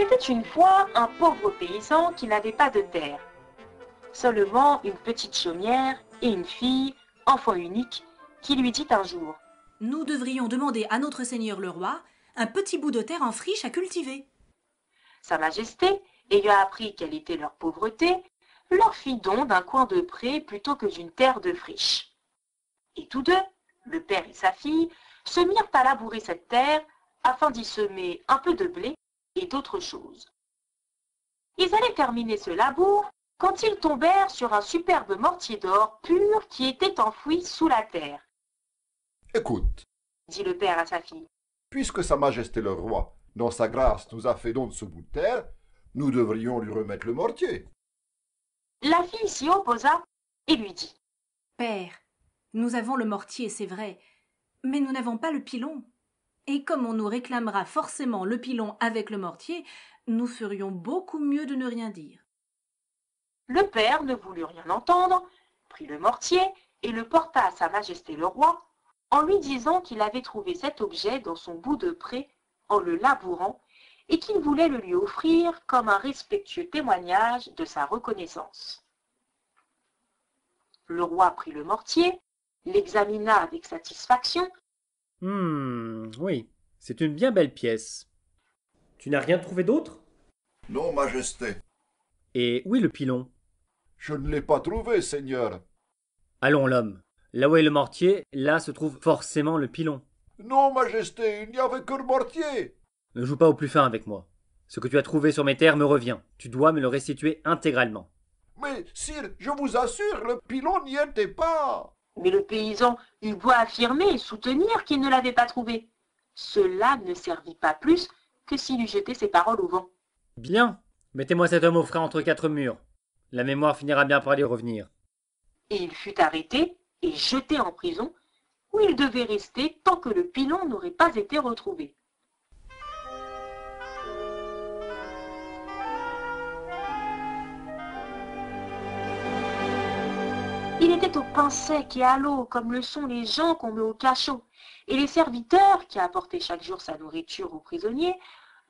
était une fois un pauvre paysan qui n'avait pas de terre, seulement une petite chaumière et une fille, enfant unique, qui lui dit un jour: Nous devrions demander à notre seigneur le roi un petit bout de terre en friche à cultiver. Sa Majesté, ayant appris quelle était leur pauvreté, leur fit don d'un coin de pré plutôt que d'une terre de friche. Et tous deux, le père et sa fille, se mirent à labourer cette terre afin d'y semer un peu de blé et d'autres choses. Ils allaient terminer ce labour quand ils tombèrent sur un superbe mortier d'or pur qui était enfoui sous la terre. Écoute, Dit le père à sa fille. puisque Sa Majesté le roi, dans sa grâce, nous a fait don de ce bout de terre, nous devrions lui remettre le mortier. La fille s'y opposa et lui dit: Père, nous avons le mortier, c'est vrai, mais nous n'avons pas le pilon. Et comme on nous réclamera forcément le pilon avec le mortier, nous ferions beaucoup mieux de ne rien dire. Le père ne voulut rien entendre, prit le mortier et le porta à Sa Majesté le roi, en lui disant qu'il avait trouvé cet objet dans son bout de pré en le labourant et qu'il voulait le lui offrir comme un respectueux témoignage de sa reconnaissance. Le roi prit le mortier, l'examina avec satisfaction. Oui, c'est une bien belle pièce. Tu n'as rien trouvé d'autre? Non, Majesté, Et où est le pilon? je ne l'ai pas trouvé, Seigneur. Allons, l'homme. Là où est le mortier, là se trouve forcément le pilon. Non, Majesté, il n'y avait que le mortier. Ne joue pas au plus fin avec moi. Ce que tu as trouvé sur mes terres me revient. Tu dois me le restituer intégralement. Mais, sire, je vous assure, le pilon n'y était pas. Mais le paysan eut beau affirmer et soutenir qu'il ne l'avait pas trouvé. Cela ne servit pas plus que s'il eût jeté ses paroles au vent. Bien. Mettez-moi cet homme au frais entre quatre murs. La mémoire finira bien par lui revenir. Et il fut arrêté et jeté en prison, où il devait rester tant que le pilon n'aurait pas été retrouvé. Il était au pain sec et à l'eau, comme le sont les gens qu'on met au cachot, et les serviteurs, qui apportaient chaque jour sa nourriture aux prisonniers,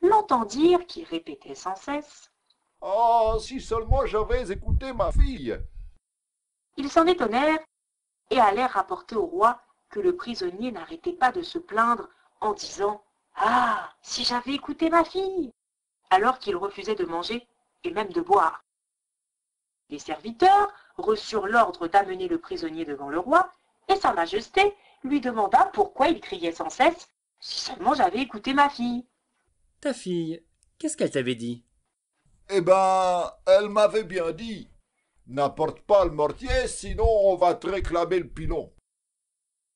l'entendirent qui répétait sans cesse: Ah, si seulement j'avais écouté ma fille. Ils s'en étonnèrent et allèrent rapporter au roi que le prisonnier n'arrêtait pas de se plaindre en disant: Ah, si j'avais écouté ma fille! Alors qu'il refusait de manger et même de boire. Les serviteurs reçurent l'ordre d'amener le prisonnier devant le roi, et Sa Majesté lui demanda pourquoi il criait sans cesse: Si seulement j'avais écouté ma fille! Ta fille, qu'est-ce qu'elle t'avait dit? Eh ben, elle m'avait bien dit. N'apporte pas le mortier, sinon on va te réclamer le pilon.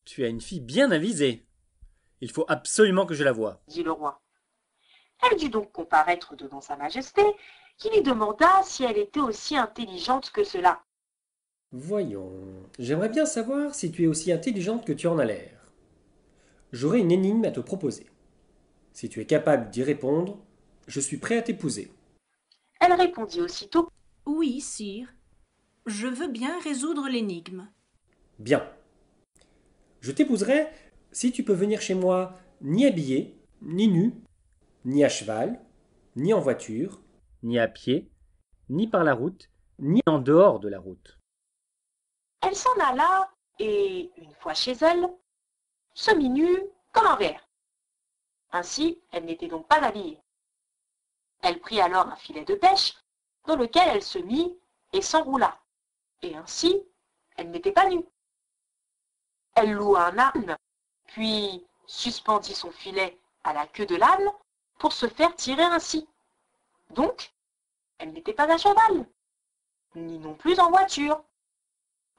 Tu as une fille bien avisée. Il faut absolument que je la voie. Dit le roi. Elle dut donc comparaître devant Sa Majesté, qui lui demanda si elle était aussi intelligente que cela. Voyons, j'aimerais bien savoir si tu es aussi intelligente que tu en as l'air. J'aurais une énigme à te proposer. Si tu es capable d'y répondre, je suis prêt à t'épouser. Elle répondit aussitôt: Oui, sire, je veux bien résoudre l'énigme. Bien. Je t'épouserai si tu peux venir chez moi ni habillé, ni nu, ni à cheval, ni en voiture. Ni à pied, ni par la route, ni en dehors de la route. Elle s'en alla et, une fois chez elle, se mit nue comme un verre. Ainsi, elle n'était donc pas habillée. Elle prit alors un filet de pêche dans lequel elle se mit et s'enroula. Et ainsi, elle n'était pas nue. Elle loua un âne, puis suspendit son filet à la queue de l'âne pour se faire tirer ainsi. Donc, elle n'était pas à cheval, ni non plus en voiture.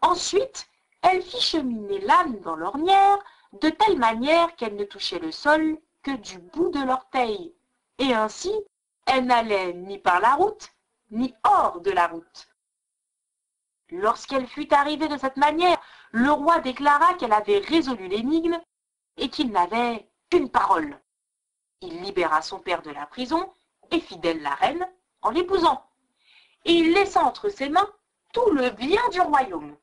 Ensuite, elle fit cheminer l'âne dans l'ornière de telle manière qu'elle ne touchait le sol que du bout de l'orteil. Et ainsi, elle n'allait ni par la route, ni hors de la route. Lorsqu'elle fut arrivée de cette manière, le roi déclara qu'elle avait résolu l'énigme et qu'il n'avait qu'une parole. Il libéra son père de la prison et fit d'elle la reine en l'épousant. Et il laissa entre ses mains tout le bien du royaume.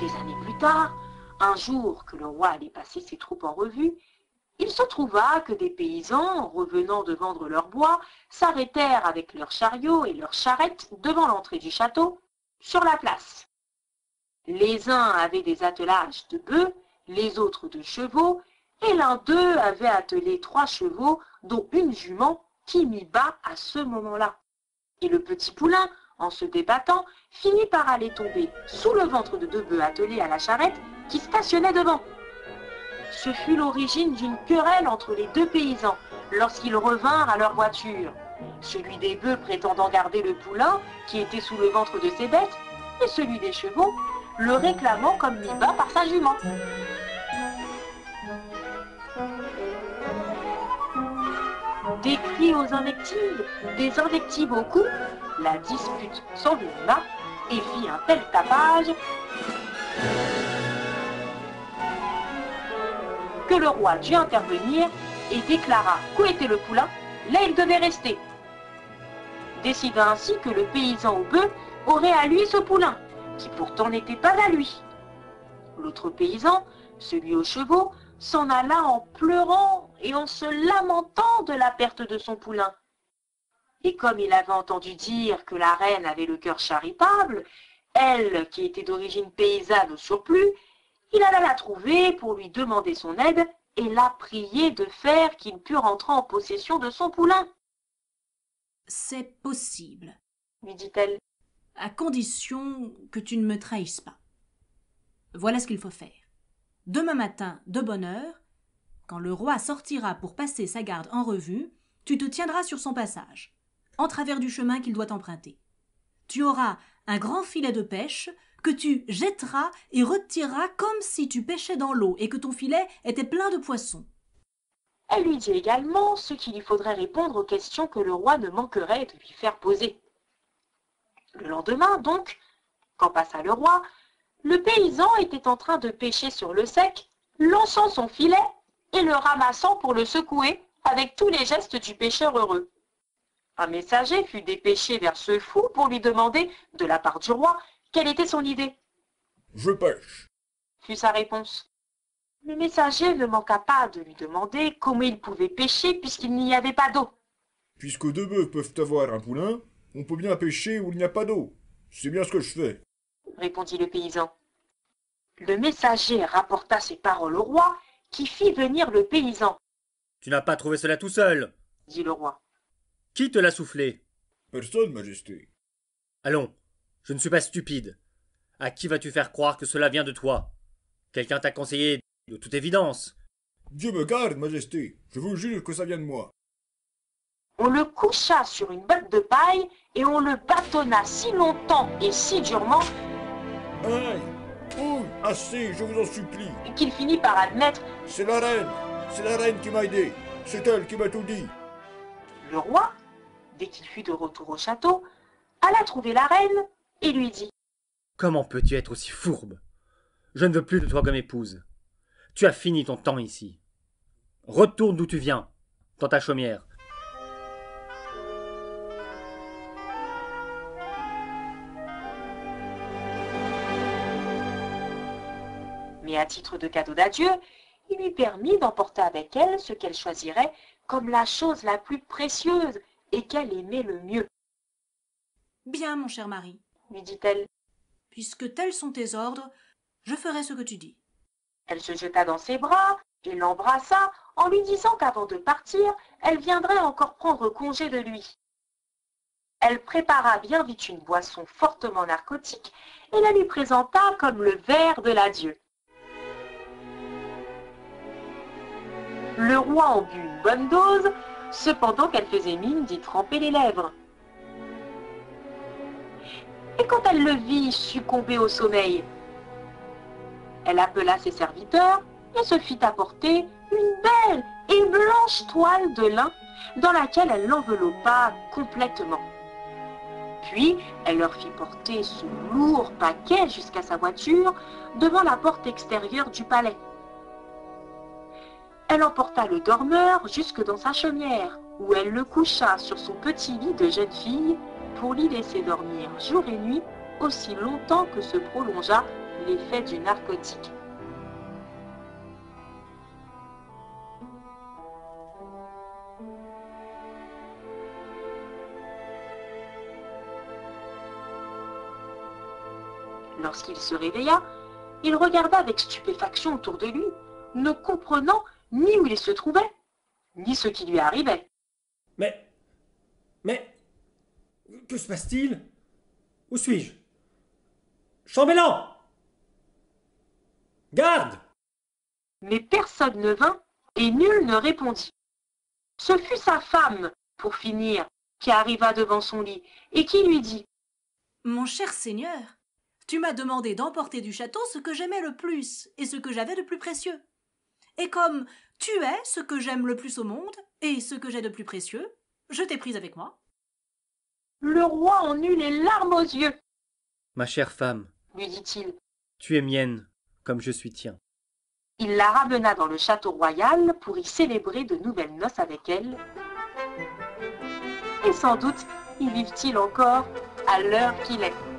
Des années plus tard, un jour que le roi allait passer ses troupes en revue, il se trouva que des paysans, revenant de vendre leur bois, s'arrêtèrent avec leurs chariots et leurs charrettes devant l'entrée du château, sur la place. Les uns avaient des attelages de bœufs, les autres de chevaux, et l'un d'eux avait attelé 3 chevaux, dont une jument qui mit bas à ce moment-là. Et le petit poulain, en se débattant, finit par aller tomber sous le ventre de 2 bœufs attelés à la charrette qui stationnaient devant. Ce fut l'origine d'une querelle entre les 2 paysans lorsqu'ils revinrent à leur voiture. Celui des bœufs prétendant garder le poulain qui était sous le ventre de ses bêtes, et celui des chevaux le réclamant comme mis bas par sa jument. Des cris aux invectives, des invectives aux coups, la dispute s'envenima et fit un tel tapage que le roi dut intervenir et déclara qu'où était le poulain, là il devait rester. Décida ainsi que le paysan au bœuf aurait à lui ce poulain, qui pourtant n'était pas à lui. L'autre paysan, celui aux chevaux, s'en alla en pleurant et en se lamentant de la perte de son poulain. Et comme il avait entendu dire que la reine avait le cœur charitable, elle, qui était d'origine paysanne au surplus, il alla la trouver pour lui demander son aide et la prier de faire qu'il pût rentrer en possession de son poulain. « C'est possible, Lui dit-elle. à condition que tu ne me trahisses pas. Voilà ce qu'il faut faire. Demain matin, de bonne heure, quand le roi sortira pour passer sa garde en revue, tu te tiendras sur son passage, en travers du chemin qu'il doit emprunter. Tu auras un grand filet de pêche que tu jetteras et retireras comme si tu pêchais dans l'eau et que ton filet était plein de poissons. » Elle lui dit également ce qu'il lui faudrait répondre aux questions que le roi ne manquerait de lui faire poser. Le lendemain, donc, quand passa le roi, le paysan était en train de pêcher sur le sec, lançant son filet et le ramassant pour le secouer avec tous les gestes du pêcheur heureux. Un messager fut dépêché vers ce fou pour lui demander, de la part du roi, quelle était son idée. « Je pêche. » fut sa réponse. Le messager ne manqua pas de lui demander comment il pouvait pêcher puisqu'il n'y avait pas d'eau. « Puisque 2 bœufs peuvent avoir un poulain, on peut bien pêcher où il n'y a pas d'eau. C'est bien ce que je fais. » répondit le paysan. Le messager rapporta ces paroles au roi, qui fit venir le paysan. « Tu n'as pas trouvé cela tout seul, » dit le roi. « Qui te l'a soufflé ?»« Personne, Majesté. » Allons, je ne suis pas stupide. À qui vas-tu faire croire que cela vient de toi? Quelqu'un t'a conseillé, de toute évidence. »« Dieu me garde, Majesté. Je vous jure que ça vient de moi. » On le coucha sur une botte de paille et on le bâtonna si longtemps et si durement Aïe! Ouh! Assez, je vous en supplie. qu'il finit par admettre. C'est la reine qui m'a aidé. C'est elle qui m'a tout dit. Le roi, dès qu'il fut de retour au château, alla trouver la reine et lui dit. Comment peux-tu être aussi fourbe? Je ne veux plus de toi comme épouse. Tu as fini ton temps ici. Retourne d'où tu viens, dans ta chaumière. Mais à titre de cadeau d'adieu, il lui permit d'emporter avec elle ce qu'elle choisirait comme la chose la plus précieuse et qu'elle aimait le mieux. « Bien, mon cher mari, Lui dit-elle. puisque tels sont tes ordres, je ferai ce que tu dis. » Elle se jeta dans ses bras et l'embrassa en lui disant qu'avant de partir, elle viendrait encore prendre congé de lui. Elle prépara bien vite une boisson fortement narcotique et la lui présenta comme le verre de l'adieu. Le roi en but une bonne dose, cependant qu'elle faisait mine d'y tremper les lèvres. Et quand elle le vit succomber au sommeil, elle appela ses serviteurs et se fit apporter une belle et blanche toile de lin dans laquelle elle l'enveloppa complètement. Puis, elle leur fit porter ce lourd paquet jusqu'à sa voiture devant la porte extérieure du palais. Elle emporta le dormeur jusque dans sa chaumière, où elle le coucha sur son petit lit de jeune fille pour l'y laisser dormir jour et nuit aussi longtemps que se prolongea l'effet du narcotique. Lorsqu'il se réveilla, il regarda avec stupéfaction autour de lui, ne comprenant ni où il se trouvait, ni ce qui lui arrivait. Mais, que se passe-t-il? Où suis-je? Chambellan! Garde! Mais personne ne vint et nul ne répondit. Ce fut sa femme, pour finir, qui arriva devant son lit et qui lui dit « Mon cher seigneur, tu m'as demandé d'emporter du château ce que j'aimais le plus et ce que j'avais de plus précieux. Et comme tu es ce que j'aime le plus au monde et ce que j'ai de plus précieux, je t'ai prise avec moi. » Le roi en eut les larmes aux yeux. Ma chère femme, Lui dit-il. tu es mienne, comme je suis tien. Il la ramena dans le château royal pour y célébrer de nouvelles noces avec elle. Et sans doute y vivent-ils encore à l'heure qu'il est.